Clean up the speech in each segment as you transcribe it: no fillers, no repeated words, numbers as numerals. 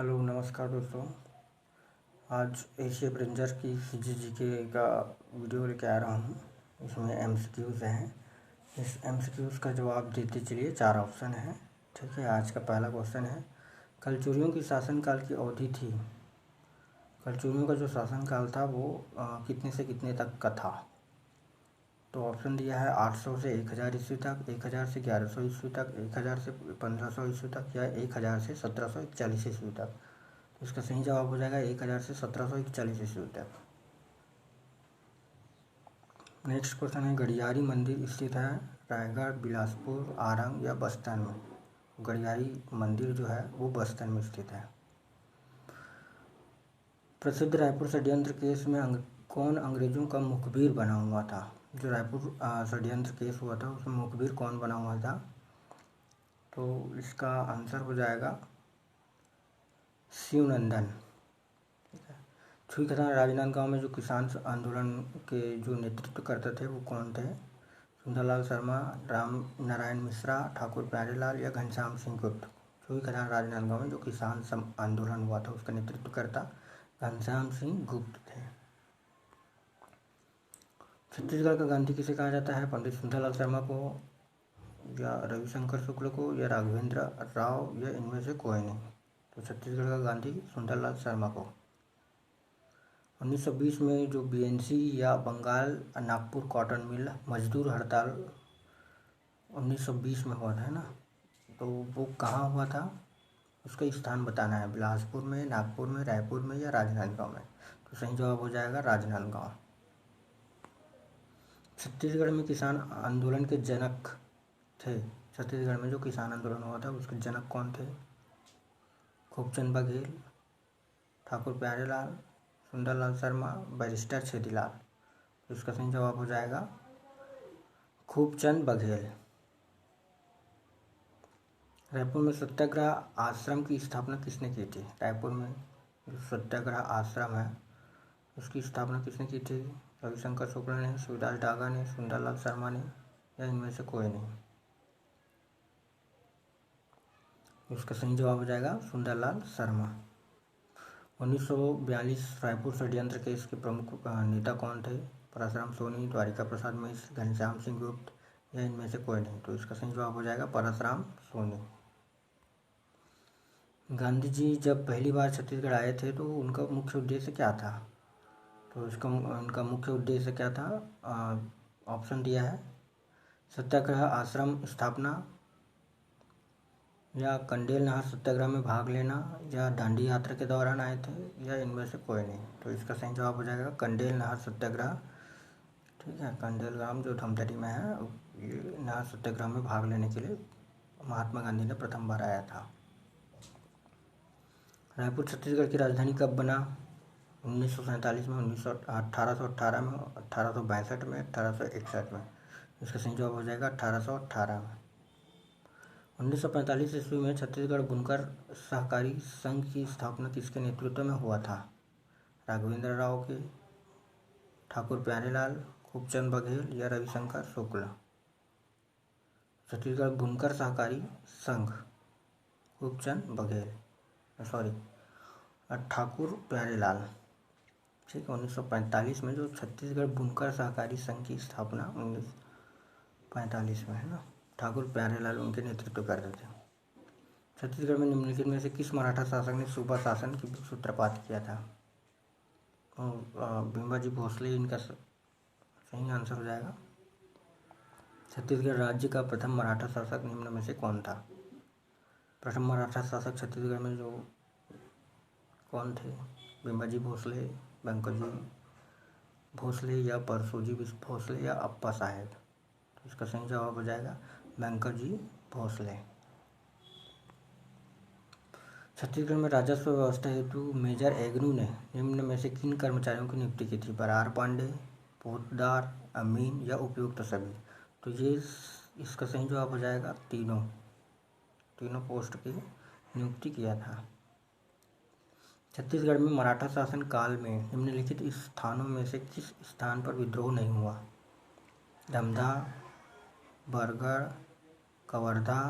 Hello नमस्कार दोस्तों। आज एशिया रेंजर की सीजीजीके का वीडियो लेके आ रहा हूँ। इसमें एमसीक्यूज़ हैं। इस एमसीक्यूज़ का जवाब देते चलिए। 4 ऑप्शन हैं। ठीक है। आज का पहला क्वेश्चन है, कलचुरियों की शासनकाल की अवधि थी। कलचुरियों का जो शासनकाल था वो कितने से कितने तक का था। तो ऑप्शन दिया है 800 से 1000 ईस्वी तक, 1000 से 1100 ईस्वी तक, 1000 से 1500 ईस्वी तक, या 1000 से 1741 ईस्वी तक। तो इसका सही जवाब हो जाएगा 1000 से 1741 ईस्वी तक। नेक्स्ट क्वेश्चन है, गड़ियारी मंदिर स्थित है रायगढ़, बिलासपुर, आरंग या बस्तर में। गड़ियारी मंदिर जो है वो बस्तर में स्थित है। प्रसिद्ध रायपुर षड्यंत्र केस में कौन अंग्रेजों का मुखबिर बना हुआ था। जो रायपुर षड्यंत्र केस हुआ था उसमें मुखबिर कौन बना हुआ था। तो इसका आंसर हो जाएगा शिवनंदन। छुईखदान राजनांदगांव में जो किसान आंदोलन के जो नेतृत्व करते थे वो कौन थे। सुंदरलाल शर्मा, राम नारायण मिश्रा, ठाकुर प्यारेलाल या घनश्याम सिंह गुप्त। छुईखदान राजनांदगांव में जो किसान आंदोलन हुआ था उसका नेतृत्व करता घनश्याम सिंह गुप्त थे। छत्तीसगढ़ का गांधी किसे कहा जाता है। पंडित सुंदरलाल शर्मा को, या रविशंकर शुक्ल को, या राघवेंद्र राव, या इनमें से कोई नहीं। तो छत्तीसगढ़ का गांधी सुंदरलाल शर्मा को। 1920 में जो बीएनसी या बंगाल नागपुर कॉटन मिल मजदूर हड़ताल 1920 में हुआ था ना, तो वो कहाँ हुआ था, उसका स्थान बताना है। बिलासपुर में, नागपुर में, रायपुर में या राजनांदगांव में। तो सही जवाब हो जाएगा राजनांदगांव। छत्तीसगढ़ में किसान आंदोलन के जनक थे। छत्तीसगढ़ में जो किसान आंदोलन हुआ था उसके जनक कौन थे। खूबचंद बघेल, ठाकुर प्यारेलाल, सुंदरलाल शर्मा, बैरिस्टर छेदीलाल। तो इसका सही जवाब हो जाएगा खूबचंद बघेल। रायपुर में सत्याग्रह आश्रम की स्थापना किसने की थी। रायपुर में जो सत्याग्रह आश्रम है उसकी स्थापना किसने की थी। रविशंकर शुक्ल ने, शिवदास डागा ने, सुंदरलाल शर्मा ने, या इनमें से कोई नहीं। इसका सही जवाब हो जाएगा सुंदरलाल शर्मा। 1942 रायपुर षड्यंत्र केस के प्रमुख नेता कौन थे। परशुराम सोनी, द्वारिका प्रसाद मिश्र, घनश्याम सिंह गुप्त, या इनमें से कोई नहीं। तो इसका सही जवाब हो जाएगा परशुराम सोनी। गांधी जी जब पहली बार छत्तीसगढ़ आए थे तो उनका मुख्य उद्देश्य क्या था। तो इसका उनका मुख्य उद्देश्य क्या था। ऑप्शन दिया है सत्याग्रह आश्रम स्थापना, या कंडेल नहर सत्याग्रह में भाग लेना, या दांडी यात्रा के दौरान आए थे, या इनमें से कोई नहीं। तो इसका सही जवाब हो जाएगा कंडेल नहर सत्याग्रह। ठीक है। कंडेल गांव जो धमतरी में है, ये नहर सत्याग्रह में भाग लेने के लिए महात्मा गांधी ने प्रथम बार आया था। रायपुर छत्तीसगढ़ की राजधानी कब बना। 1947 में, 1818 में, 1862 में, 1861 में। इसका सही जवाब हो जाएगा 1818 में। 1945 ईस्वी में छत्तीसगढ़ बुनकर सहकारी संघ की स्थापना किसके नेतृत्व में हुआ था। राघवेंद्र राव के, ठाकुर प्यारेलाल, खूबचंद बघेल, या रविशंकर शुक्ल। छत्तीसगढ़ बुनकर सहकारी संघ, खूबचंद बघेल, सॉरी ठाकुर प्यारेलाल। ठीक है। 1945 में जो छत्तीसगढ़ बुनकर सहकारी संघ की स्थापना 1945 में है ना, ठाकुर प्यारेलाल उनके नेतृत्व करते थे। छत्तीसगढ़ में निम्नलिखित में से किस मराठा शासक ने सूबा शासन की सूत्रपात किया था। भीमाजी भोसले इनका सही आंसर हो जाएगा। छत्तीसगढ़ राज्य का प्रथम मराठा शासक निम्न में से कौन था। प्रथम मराठा शासक छत्तीसगढ़ में जो कौन थे। भीमाजी भोसले, बंकजी भोसले, या परसोजी भोसले, या अप्पा साहेब। तो इसका सही जवाब हो जाएगा बंकजी भोसले। छत्तीसगढ़ में राजस्व व्यवस्था हेतु मेजर एग्नू ने निम्न में से किन कर्मचारियों की नियुक्ति की थी। बरार पांडे, पोतदार, अमीन, या उपयुक्त सभी। तो ये इसका सही जवाब हो जाएगा तीनों पोस्ट की नियुक्ति किया था। छत्तीसगढ़ में मराठा शासन काल में निम्नलिखित स्थानों में से किस स्थान पर विद्रोह नहीं हुआ। धमधा, बरगढ़, कवर्धा,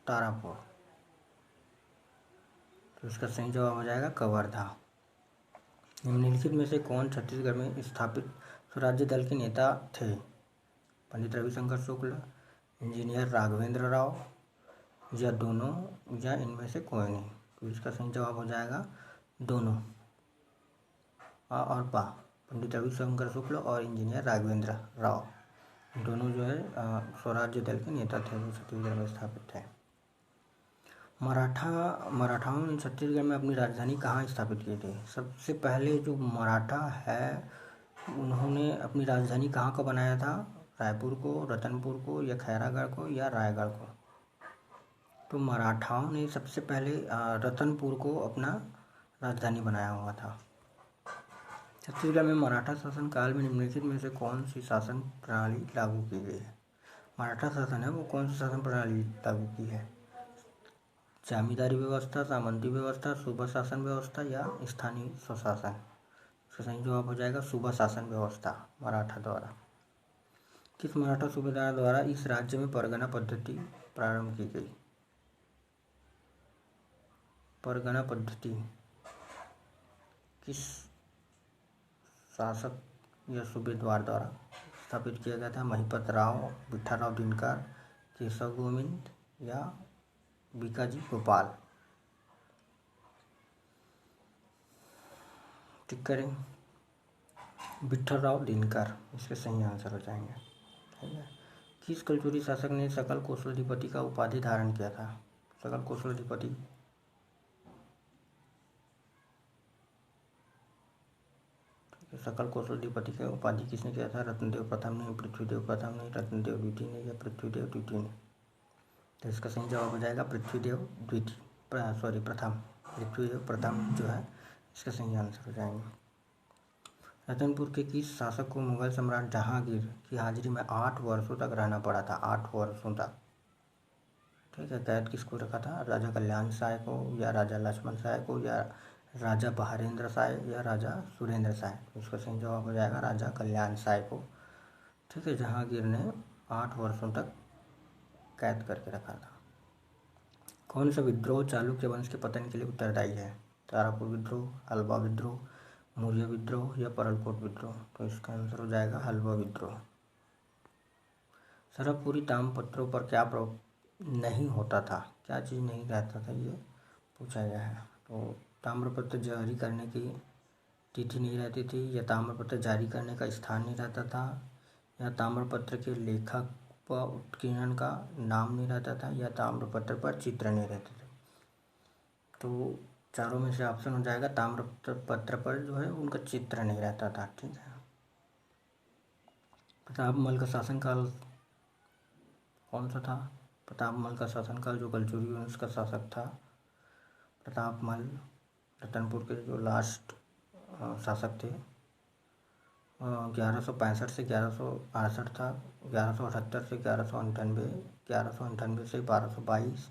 तारापुर। तो तो इसका सही जवाब हो जाएगा कवर्धा। निम्नलिखित में से कौन छत्तीसगढ़ में स्थापित स्वराज्य दल के नेता थे? पंडित रविशंकर शुक्ल, इंजीनियर राघवेंद्र राव, या दोनों, या इनमें से कोई नहीं। तो इसका सही जवाब हो जाएगा दोनों, आ और पा। पंडित रविशंकर शुक्ल और इंजीनियर राघवेंद्र राव दोनों जो है स्वराज्य दल के नेता थे, वो छत्तीसगढ़ में स्थापित थे। मराठाओं ने छत्तीसगढ़ में अपनी राजधानी कहाँ स्थापित की थी? सबसे पहले जो मराठा है उन्होंने अपनी राजधानी कहाँ को बनाया था? रायपुर को, रतनपुर को, या खैरागढ़ को, या रायगढ़ को? तो मराठाओं ने सबसे पहले रतनपुर को अपना राजधानी बनाया हुआ था। छत्तीसगढ़ में मराठा शासन काल में निम्नलिखित में से कौन सी शासन प्रणाली लागू की गई है? मराठा शासन है वो कौन सी शासन प्रणाली लागू की है? जमींदारी व्यवस्था, सामंती व्यवस्था, सूबा शासन व्यवस्था, या स्थानीय स्वशासन? इसका सही जवाब हो जाएगा सूबा शासन व्यवस्था, मराठा द्वारा। किस मराठा सूबेदार द्वारा इस राज्य में परगना पद्धति प्रारंभ की गई? परगना पद्धति किस शासक या सूबेदार द्वारा स्थापित किया गया था? महिपत राव, विठ्ठलराव दिनकर, केशव गोविंद, या बीकाजी गोपाल? ठीक करें, विठ्ठलराव दिनकर इसके सही आंसर हो जाएंगे। ठीक है। किस कलचुरी शासक ने सकल कौशलाधिपति का उपाधि धारण किया था? सकल कौशलाधिपति सकल कौशलाधिपति का उपाधि किसने किया था? रत्नदेव प्रथम ने, पृथ्वीदेव प्रथम ने, रत्नदेव द्वितीय ने, या पृथ्वीदेव द्वितीय ने? तो इसका सही जवाब हो जाएगा पृथ्वीदेव प्रथम। पृथ्वीदेव प्रथम जो है इसका सही आंसर हो जाएंगे। रतनपुर के किस शासक को मुगल सम्राट जहांगीर की हाजिरी में 8 वर्षों तक रहना पड़ा था? 8 वर्षों तक। ठीक है। कैद किसको रखा था? राजा कल्याण साय को, या राजा लक्ष्मण साय को, या राजा बहारेंद्र साय, या राजा सुरेंद्र साय? इसका सही जवाब हो जाएगा राजा कल्याण साय को। ठीक है। जहांगीर ने 8 वर्षों तक कैद करके रखा था। कौन सा विद्रोह चालुक्य वंश के पतन के लिए उत्तरदायी है? तारापुर विद्रोह, हल्बा विद्रोह, मौर्य विद्रोह, या परलकोट विद्रोह? तो इसका आंसर हो जाएगा हल्बा विद्रोह। सरहपुरी ताम्रपत्रों पर क्या नहीं होता था? क्या चीज़ नहीं रहता था ये पूछा गया है। तो ताम्रपत्र जारी करने की तिथि नहीं रहती थी, या ताम्रपत्र जारी करने का स्थान नहीं रहता था, या ताम्रपत्र के लेखक व उत्कीर्णन का नाम नहीं रहता था, या ताम्रपत्र पर चित्र नहीं रहते थे? तो चारों में से ऑप्शन हो जाएगा ताम्रपत्र पर जो है उनका चित्र नहीं रहता था। ठीक है। प्रतापमल का शासनकाल कौन सा था? प्रतापमल का शासनकाल जो कलचुरी वंश का शासक था, प्रतापमल रतनपुर के जो लास्ट शासक थे, 1165 से 1168 था, 1178 से 1198, 1198 से 1222,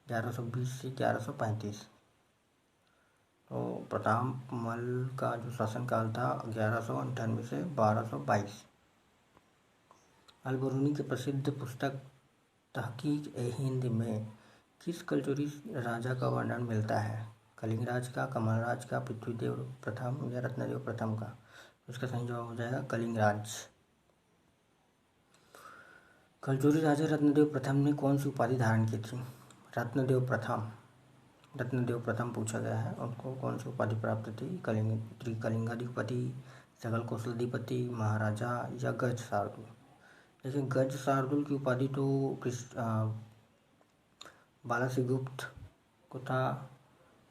1120 से 1135। तो प्रतापमल का जो शासनकाल था 1198 से 1222। अलबरूनी की प्रसिद्ध पुस्तक तहकीक-ए-हिंद में किस कलचुरी राजा का वर्णन मिलता है? कलिंगराज का, कमलराज का, पृथ्वीदेव प्रथम, या रत्नदेव प्रथम का? इसका सही जवाब हो जाएगा कलिंगराज। कलचुरी राजा रत्नदेव प्रथम ने कौन सी उपाधि धारण की थी? रत्नदेव प्रथम पूछा गया है, उनको कौन सी उपाधि प्राप्त थी? कलिंगाधिपति, सकल कौशलाधिपति, महाराजा, या गज शार्दुल? देखिए, गज शार्दुल की उपाधि तो बालासिगुप्त को था,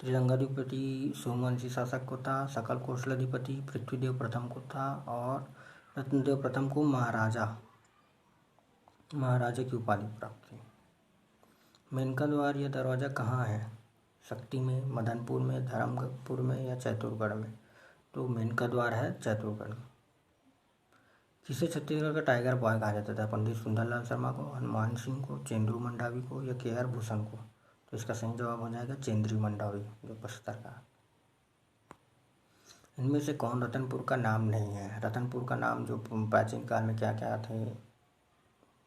त्रिरंगाधिपति सोमवंशी शासक को था, सकल कौशलाधिपति पृथ्वीदेव प्रथम को था, और रत्नदेव प्रथम को महाराजा की उपाधि प्राप्त थी। मेनका द्वार या दरवाज़ा कहाँ है? शक्ति में, मदनपुर में, धर्मपुर में, या चैतुरगढ़ में? तो मेनका द्वार है चैतुरगढ़ में। किसे छत्तीसगढ़ का टाइगर बॉय कहा जाता था? पंडित सुंदरलाल शर्मा को, हनुमान सिंह को, चेंद्रू मंडावी को, या KR भूषण को? तो इसका सही जवाब हो जाएगा चेंद्रू मंडावी जो बस्तर का। इनमें से कौन रतनपुर का नाम नहीं है? रतनपुर का नाम जो प्राचीन काल में क्या क्या थे,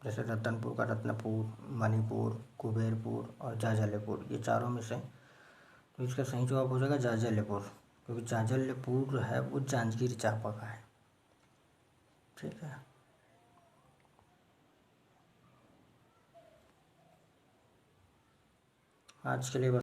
जैसे रतनपुर का रत्नपुर, मणिपुर, कुबेरपुर और जाजलपुर, ये चारों में से तो इसका सही जवाब हो जाएगा जाजलपुर, क्योंकि जाजलपुर है वो जांजगीर चांपा का है। ठीक है, आज के लिए बस।